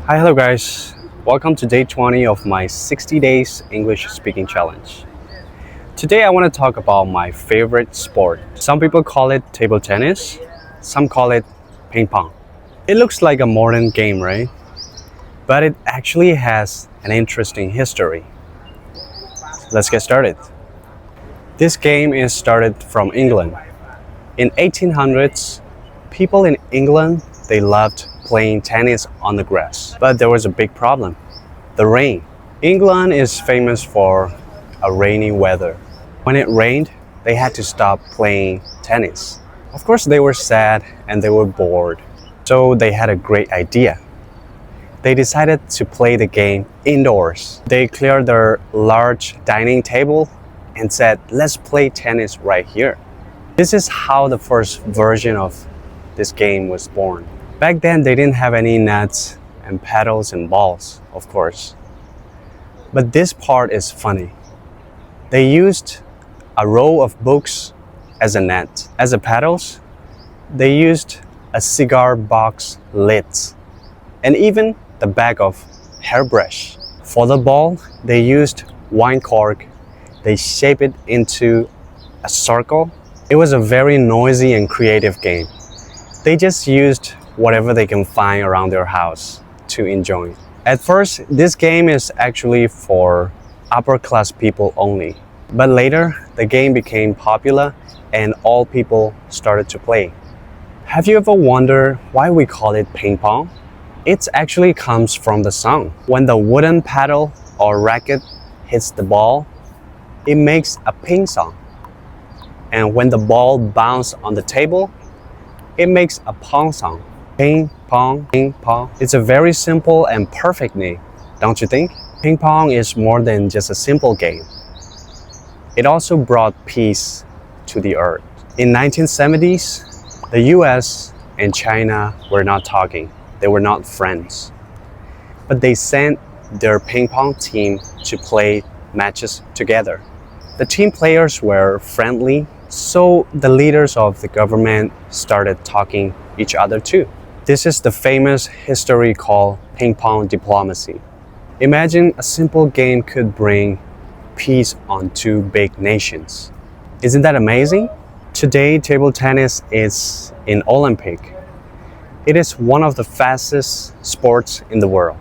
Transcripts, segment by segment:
Hi, hello guys. Welcome to day 20 of my 60 days English speaking challenge. Today I want to talk about my favorite sport. Some people call it table tennis, some call it ping pong. It looks like a modern game, right? But it actually has an interesting history. Let's get started. This game is started from England. In 1800s, people in England, they loved playing tennis on the grass. But there was a big problem, the rain. England is famous for a rainy weather. When it rained, they had to stop playing tennis. Of course, they were sad and they were bored. So they had a great idea. They decided to play the game indoors. They cleared their large dining table and said, let's play tennis right here. This is how the first version of this game was born. Back then, they didn't have any nets and paddles and balls, of course. But this part is funny. They used a row of books as a net. As a paddles, they used a cigar box lids and even the back of hairbrush. For the ball, they used wine cork. They shaped it into a circle. It was a very noisy and creative game. They just used whatever they can find around their house to enjoy. At first, this game is actually for upper class people only. But later, the game became popular and all people started to play. Have you ever wondered why we call it ping pong? It actually comes from the song. When the wooden paddle or racket hits the ball, it makes a ping song. And when the ball bounces on the table, it makes a pong song. Ping pong, ping pong. It's a very simple and perfect name, don't you think? Ping pong is more than just a simple game. It also brought peace to the earth. In 1970s, the US and China were not talking. They were not friends. But they sent their ping pong team to play matches together. The team players were friendly, so the leaders of the government started talking each other too. This is the famous history called ping pong diplomacy. Imagine a simple game could bring peace on two big nations. Isn't that amazing? Today, table tennis is in Olympic. It is one of the fastest sports in the world.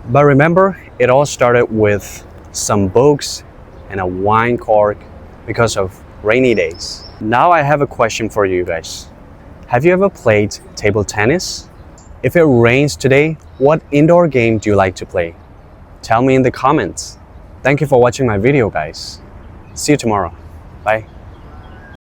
But remember, it all started with some books and a wine cork because of rainy days. Now I have a question for you guys. Have you ever played table tennis? If it rains today, what indoor game do you like to play? Tell me in the comments. Thank you for watching my video, guys. See you tomorrow. Bye.